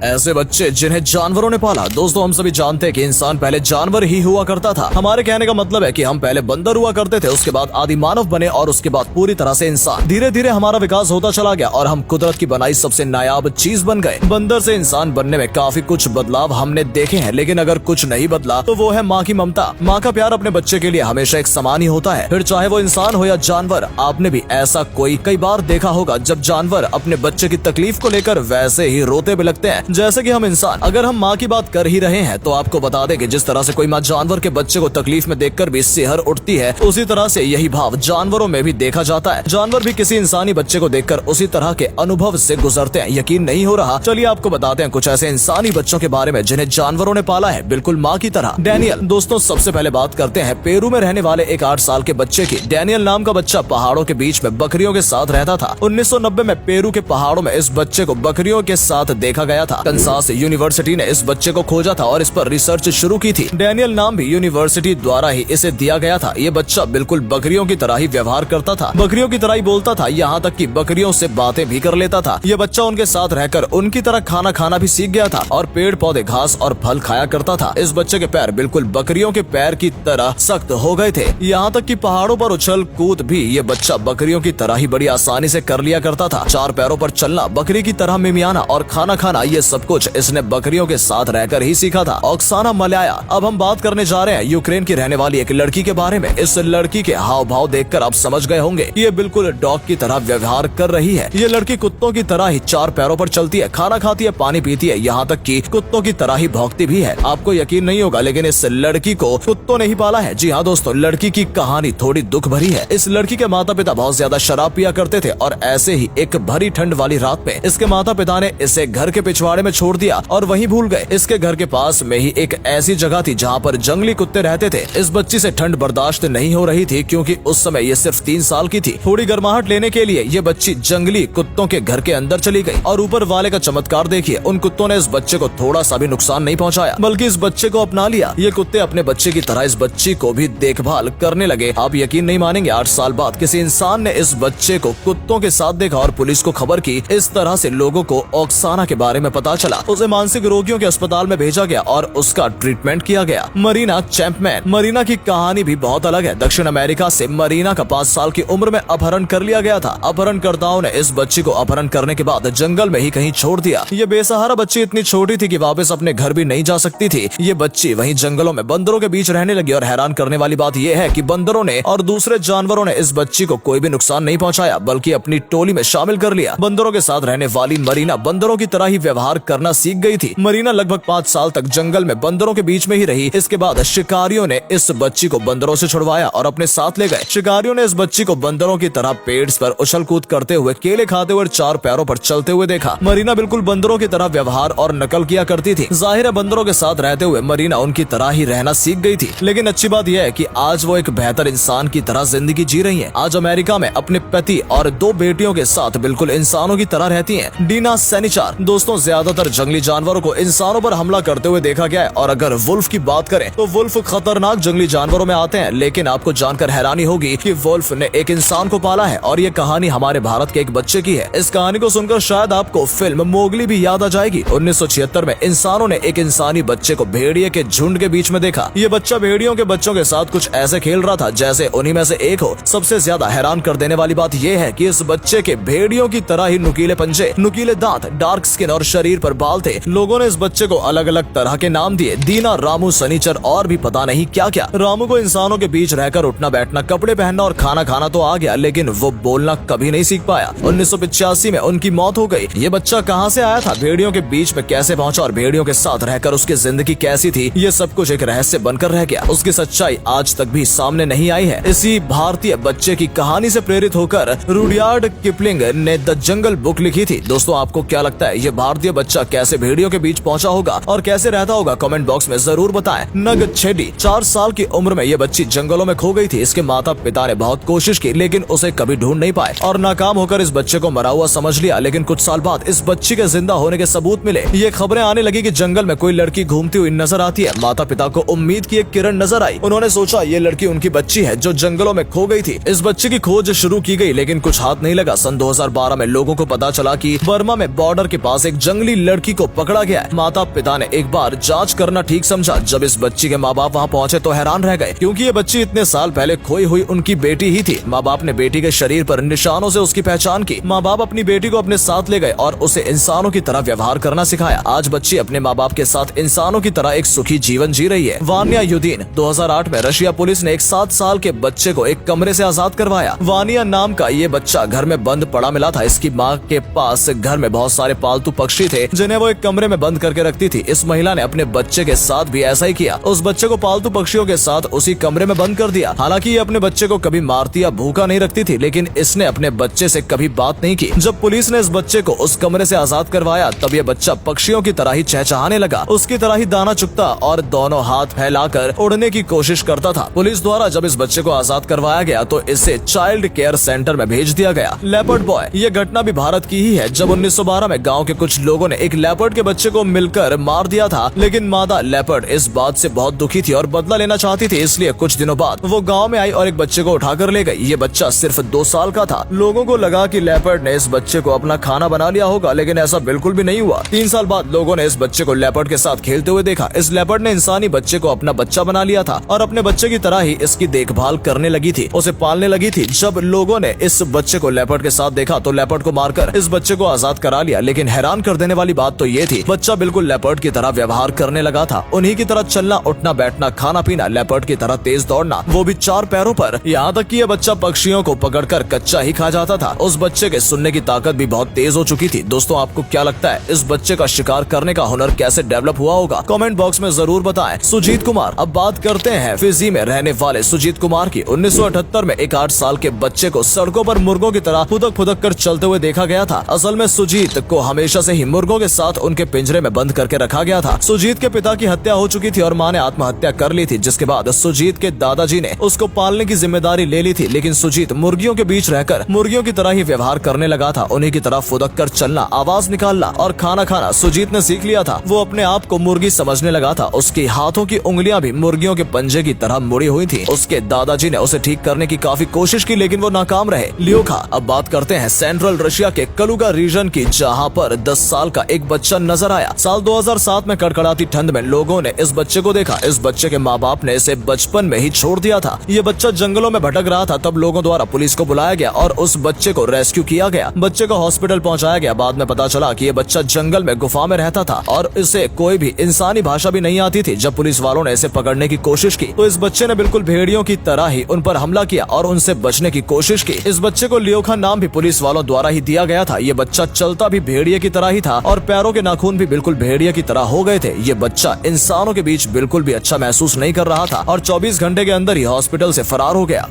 ऐसे बच्चे जिन्हें जानवरों ने पाला। दोस्तों हम सभी जानते हैं कि इंसान पहले जानवर ही हुआ करता था। हमारे कहने का मतलब है कि हम पहले बंदर हुआ करते थे, उसके बाद आदि मानव बने और उसके बाद पूरी तरह से इंसान। धीरे धीरे हमारा विकास होता चला गया और हम कुदरत की बनाई सबसे नायाब चीज बन गए। बंदर से इंसान बनने में काफी कुछ बदलाव हमने देखे हैं, लेकिन अगर कुछ नहीं बदला तो वो है माँ की ममता। माँ का प्यार अपने बच्चे के लिए हमेशा एक समान ही होता है, फिर चाहे वो इंसान हो या जानवर। आपने भी ऐसा कई बार देखा होगा जब जानवर अपने बच्चे की तकलीफ को लेकर वैसे ही रोते भी लगते हैं जैसे कि हम इंसान। अगर हम माँ की बात कर ही रहे हैं तो आपको बता दें कि जिस तरह से कोई माँ जानवर के बच्चे को तकलीफ में देखकर भी सिहर उठती है, उसी तरह से यही भाव जानवरों में भी देखा जाता है। जानवर भी किसी इंसानी बच्चे को देखकर उसी तरह के अनुभव से गुजरते हैं। यकीन नहीं हो रहा? चलिए आपको बताते हैं कुछ ऐसे इंसानी बच्चों के बारे में जिन्हें जानवरों ने पाला है, बिल्कुल माँ की तरह। डैनियल। दोस्तों सबसे पहले बात करते हैं पेरू में रहने वाले एक 8 साल के बच्चे की। डैनियल नाम का बच्चा पहाड़ों के बीच में बकरियों के साथ रहता था। 1990 में पेरू के पहाड़ों में इस बच्चे को बकरियों के साथ देखा गया था। कंसास यूनिवर्सिटी ने इस बच्चे को खोजा था और इस पर रिसर्च शुरू की थी। डैनियल नाम भी यूनिवर्सिटी द्वारा ही इसे दिया गया था। ये बच्चा बिल्कुल बकरियों की तरह ही व्यवहार करता था, बकरियों की तरह ही बोलता था, यहाँ तक कि बकरियों से बातें भी कर लेता था। ये बच्चा उनके साथ रहकर उनकी तरह खाना खाना भी सीख गया था और पेड़ पौधे, घास और फल खाया करता था। इस बच्चे के पैर बिल्कुल बकरियों के पैर की तरह सख्त हो गए थे, यहाँ तक कि पहाड़ों पर उछल कूद भी ये बच्चा बकरियों की तरह ही बड़ी आसानी से कर लिया करता था। 4 पैरों पर चलना, बकरी की तरह मिमियाना और खाना खाना, ये सब कुछ इसने बकरियों के साथ रहकर ही सीखा था। ऑक्साना मलाया। अब हम बात करने जा रहे हैं यूक्रेन की रहने वाली एक लड़की के बारे में। इस लड़की के हाव भाव देखकर आप समझ गए होंगे, ये बिल्कुल डॉग की तरह व्यवहार कर रही है। ये लड़की कुत्तों की तरह ही 4 पैरों पर चलती है, खाना खाती है, पानी पीती है, यहाँ तक कि कुत्तों की तरह ही भौंकती भी है। आपको यकीन नहीं होगा, लेकिन इस लड़की को कुत्तों ने ही पाला है। जी हाँ दोस्तों, लड़की की कहानी थोड़ी दुख भरी है। इस लड़की के माता पिता बहुत ज्यादा शराब पिया करते थे और ऐसे ही एक भरी ठंड वाली रात में इसके माता पिता ने इसे घर के पिछवाड़े में छोड़ दिया और वहीं भूल गए। इसके घर के पास में ही एक ऐसी जगह थी जहाँ पर जंगली कुत्ते रहते थे। इस बच्ची से ठंड बर्दाश्त नहीं हो रही थी क्योंकि उस समय ये सिर्फ 3 साल की थी। थोड़ी गर्माहट लेने के लिए ये बच्ची जंगली कुत्तों के घर के अंदर चली गई और ऊपर वाले का चमत्कार देखिए, उन कुत्तों ने इस बच्चे को थोड़ा सा भी नुकसान नहीं पहुँचाया, बल्कि इस बच्चे को अपना लिया। ये कुत्ते अपने बच्चे की तरह इस बच्ची को भी देखभाल करने लगे। आप यकीन नहीं मानेंगे, 8 साल बाद किसी इंसान ने इस बच्चे को कुत्तों के साथ देखा और पुलिस को खबर की। इस तरह से लोगों को ऑक्साना के बारे में पता चला। उसे मानसिक रोगियों के अस्पताल में भेजा गया और उसका ट्रीटमेंट किया गया। मरीना चैंपमैन। मरीना की कहानी भी बहुत अलग है। दक्षिण अमेरिका से मरीना का 5 साल की उम्र में अपहरण कर लिया गया था। अपहरणकर्ताओं ने इस बच्ची को अपहरण करने के बाद जंगल में ही कहीं छोड़ दिया। ये बेसहारा बच्ची इतनी छोटी थी कि वापस अपने घर भी नहीं जा सकती थी। ये बच्ची वहीं जंगलों में बंदरों के बीच रहने लगी और हैरान करने वाली बात यह है कि बंदरों ने और दूसरे जानवरों ने इस बच्ची को कोई भी नुकसान नहीं पहुंचाया, बल्कि अपनी टोली में शामिल कर लिया। बंदरों के साथ रहने वाली मरीना बंदरों की तरह ही व्यवहार करना सीख गई थी। मरीना लगभग 5 साल तक जंगल में बंदरों के बीच में ही रही। इसके बाद शिकारियों ने इस बच्ची को बंदरों से छुड़वाया और अपने साथ ले गए। शिकारियों ने इस बच्ची को बंदरों की तरह पेड़ पर उछल कूद करते हुए, केले खाते हुए, 4 पैरों पर चलते हुए देखा। मरीना बिल्कुल बंदरों की तरह व्यवहार और नकल किया करती थी। जाहिर है बंदरों के साथ रहते हुए मरीना उनकी तरह ही रहना सीख गई थी। लेकिन अच्छी बात यह है कि आज वो एक बेहतर इंसान की तरह जिंदगी जी रही है। आज अमेरिका में अपने पति और 2 बेटियों के साथ बिल्कुल इंसानों की तरह रहती हैं। डीना सेनिचार। दोस्तों ज्यादातर जंगली जानवरों को इंसानों पर हमला करते हुए देखा गया है और अगर वुल्फ की बात करें तो वुल्फ खतरनाक जंगली जानवरों में आते हैं। लेकिन आपको जानकर हैरानी होगी कि वुल्फ ने एक इंसान को पाला है और ये कहानी हमारे भारत के एक बच्चे की है। इस कहानी को सुनकर शायद आपको फिल्म मोगली भी याद आ जाएगी। 1976 में इंसानों ने एक इंसानी बच्चे को भेड़िए के झुंड के बीच में देखा। ये बच्चा भेड़ियों के बच्चों के साथ कुछ ऐसे खेल रहा था जैसे उन्हीं में से एक हो। सबसे ज्यादा हैरान कर देने वाली बात यह है कि इस बच्चे के भेड़ियों की तरह ही नुकीले पंजे, नुकीले दांत, डार्क स्किन और शरीर पर बाल थे। लोगों ने इस बच्चे को अलग अलग तरह के नाम दिए, दीना, रामू, सनीचर और भी पता नहीं क्या क्या। रामू को इंसानों के बीच रहकर उठना बैठना, कपड़े पहनना और खाना खाना तो आ गया, लेकिन वो बोलना कभी नहीं सीख पाया। 1985 में उनकी मौत हो गई। ये बच्चा कहाँ से आया था, भेड़ियों के बीच में कैसे पहुंचा और भेड़ियों के साथ रहकर उसकी जिंदगी कैसी थी, ये सब कुछ एक रहस्य बनकर रह गया। उसकी सच्चाई आज तक भी सामने नहीं आई है। इसी भारतीय बच्चे की कहानी से प्रेरित होकर रुडयार्ड किपलिंग ने द जंगल बुक लिखी थी। दोस्तों आपको क्या लगता है, ये भारतीय बच्चा कैसे भेड़ियों के बीच पहुंचा होगा और कैसे रहता होगा? कमेंट बॉक्स में जरूर बताएं। नग छेडी। 4 साल की उम्र में ये बच्ची जंगलों में खो गई थी। इसके माता पिता ने बहुत कोशिश की लेकिन उसे कभी ढूंढ नहीं पाए और नाकाम होकर इस बच्चे को मरा हुआ समझ लिया। लेकिन कुछ साल बाद इस बच्ची के जिंदा होने के सबूत मिले। ये खबरें आने लगी कि जंगल में कोई लड़की घूमती हुई नजर आती है। माता पिता को उम्मीद की एक किरण नजर आई। उन्होंने सोचा ये लड़की उनकी बच्ची है जो जंगलों में खो गई थी। इस बच्चे की खोज शुरू की गई लेकिन कुछ हाथ नहीं लगा। सन 2012 में लोगों को पता चला कि बर्मा में बॉर्डर के पास एक जंगली पहली लड़की को पकड़ा गया है। माता पिता ने एक बार जांच करना ठीक समझा। जब इस बच्ची के माँ बाप वहाँ पहुँचे तो हैरान रह गए, क्योंकि ये बच्ची इतने साल पहले खोई हुई उनकी बेटी ही थी। माँ बाप ने बेटी के शरीर पर निशानों से उसकी पहचान की। माँ बाप अपनी बेटी को अपने साथ ले गए और उसे इंसानों की तरह व्यवहार करना सिखाया। आज बच्ची अपने माँ बाप के साथ इंसानों की तरह एक सुखी जीवन जी रही है। वानिया युदीन 2008 में रशिया पुलिस ने एक 7 साल के बच्चे को एक कमरे से आजाद करवाया। वानिया नाम का ये बच्चा घर में बंद पड़ा मिला था। इसकी माँ के पास घर में बहुत सारे पालतू पक्षी थे जिन्हें वो एक कमरे में बंद करके रखती थी। इस महिला ने अपने बच्चे के साथ भी ऐसा ही किया। उस बच्चे को पालतू पक्षियों के साथ उसी कमरे में बंद कर दिया। हालांकि ये अपने बच्चे को कभी मारती या भूखा नहीं रखती थी, लेकिन इसने अपने बच्चे से कभी बात नहीं की। जब पुलिस ने इस बच्चे को उस कमरे से आजाद करवाया तब ये बच्चा पक्षियों की तरह ही चहचहाने लगा। उसकी तरह ही दाना चुगता और दोनों हाथ फैलाकर उड़ने की कोशिश करता था। पुलिस द्वारा जब इस बच्चे को आजाद करवाया गया तो इसे चाइल्ड केयर सेंटर में भेज दिया गया। लेपर्ड बॉय, ये घटना भी भारत की ही है। जब 1912 में गांव के कुछ लोगों ने एक लेपर्ड के बच्चे को मिलकर मार दिया था, लेकिन मादा लेपर्ड इस बात से बहुत दुखी थी और बदला लेना चाहती थी। इसलिए कुछ दिनों बाद वो गांव में आई और एक बच्चे को उठाकर ले गई। ये बच्चा सिर्फ 2 साल का था। लोगों को लगा कि लेपर्ड ने इस बच्चे को अपना खाना बना लिया होगा, लेकिन ऐसा बिल्कुल भी नहीं हुआ। 3 साल बाद लोगों ने इस बच्चे को लेपर्ड के साथ खेलते हुए देखा। इस लेपर्ड ने इंसानी बच्चे को अपना बच्चा बना लिया था और अपने बच्चे की तरह ही इसकी देखभाल करने लगी थी, उसे पालने लगी थी। जब लोगों ने इस बच्चे को लेपर्ड के साथ देखा तो लेपर्ड को मारकर इस बच्चे को आजाद करा लिया। लेकिन हैरान कर देने वाली बात तो ये थी, बच्चा बिल्कुल लेपर्ड की तरह व्यवहार करने लगा था। उन्हीं की तरह चलना, उठना, बैठना, खाना पीना, लेपर्ड की तरह तेज दौड़ना, वो भी 4 पैरों पर। यहाँ तक कि ये बच्चा पक्षियों को पकड़कर कच्चा ही खा जाता था। उस बच्चे के सुनने की ताकत भी बहुत तेज हो चुकी थी। दोस्तों, आपको क्या लगता है इस बच्चे का शिकार करने का हुनर कैसे डेवलप हुआ होगा? कमेंट बॉक्स में जरूर बताएं। सुजीत कुमार, अब बात करते हैं फिजी में रहने वाले सुजीत कुमार की। 1978 में एक 8 साल के बच्चे को सड़कों पर मुर्गों की तरह फुदक फुदक कर चलते हुए देखा गया था। असल में सुजीत को हमेशा से ही मुर्गों के साथ उनके पिंजरे में बंद करके रखा गया था। सुजीत के पिता की हत्या हो चुकी थी और मां ने आत्महत्या कर ली थी, जिसके बाद सुजीत के दादाजी ने उसको पालने की जिम्मेदारी ले ली थी। लेकिन सुजीत मुर्गियों के बीच रहकर मुर्गियों की तरह ही व्यवहार करने लगा था। उन्हीं की तरह फुदक कर चलना, आवाज निकालना और खाना खाना सुजीत ने सीख लिया था। वो अपने आप को मुर्गी समझने लगा था। उसके हाथों की उंगलियां भी मुर्गियों के पंजे की तरह मुड़ी हुई थी। उसके दादाजी ने उसे ठीक करने की काफी कोशिश की, लेकिन वो नाकाम रहे। ल्योखा, अब बात करते हैं सेंट्रल रशिया के कलुगा रीजन की, जहां पर 10 साल का एक बच्चा नजर आया। साल 2007 में कड़कड़ाती ठंड में लोगों ने इस बच्चे को देखा। इस बच्चे के माँ बाप ने इसे बचपन में ही छोड़ दिया था। ये बच्चा जंगलों में भटक रहा था। तब लोगों द्वारा पुलिस को बुलाया गया और उस बच्चे को रेस्क्यू किया गया। बच्चे को हॉस्पिटल पहुंचाया गया। बाद में पता चला कि ये बच्चा जंगल में गुफा में रहता था और इसे कोई भी इंसानी भाषा भी नहीं आती थी। जब पुलिस वालों ने इसे पकड़ने की कोशिश की तो इस बच्चे ने बिल्कुल भेड़ियों की तरह ही उन पर हमला किया और उनसे बचने की कोशिश की। इस बच्चे को ल्योखा नाम भी पुलिस वालों द्वारा ही दिया गया था। ये बच्चा चलता भी भेड़िए की तरह ही था और पैरों के नाखून भी बिल्कुल भेड़िए की तरह हो गए थे। ये बच्चा इंसानों के बीच बिल्कुल भी अच्छा महसूस नहीं कर रहा था और 24 घंटे के अंदर ही हॉस्पिटल से फरार हो गया।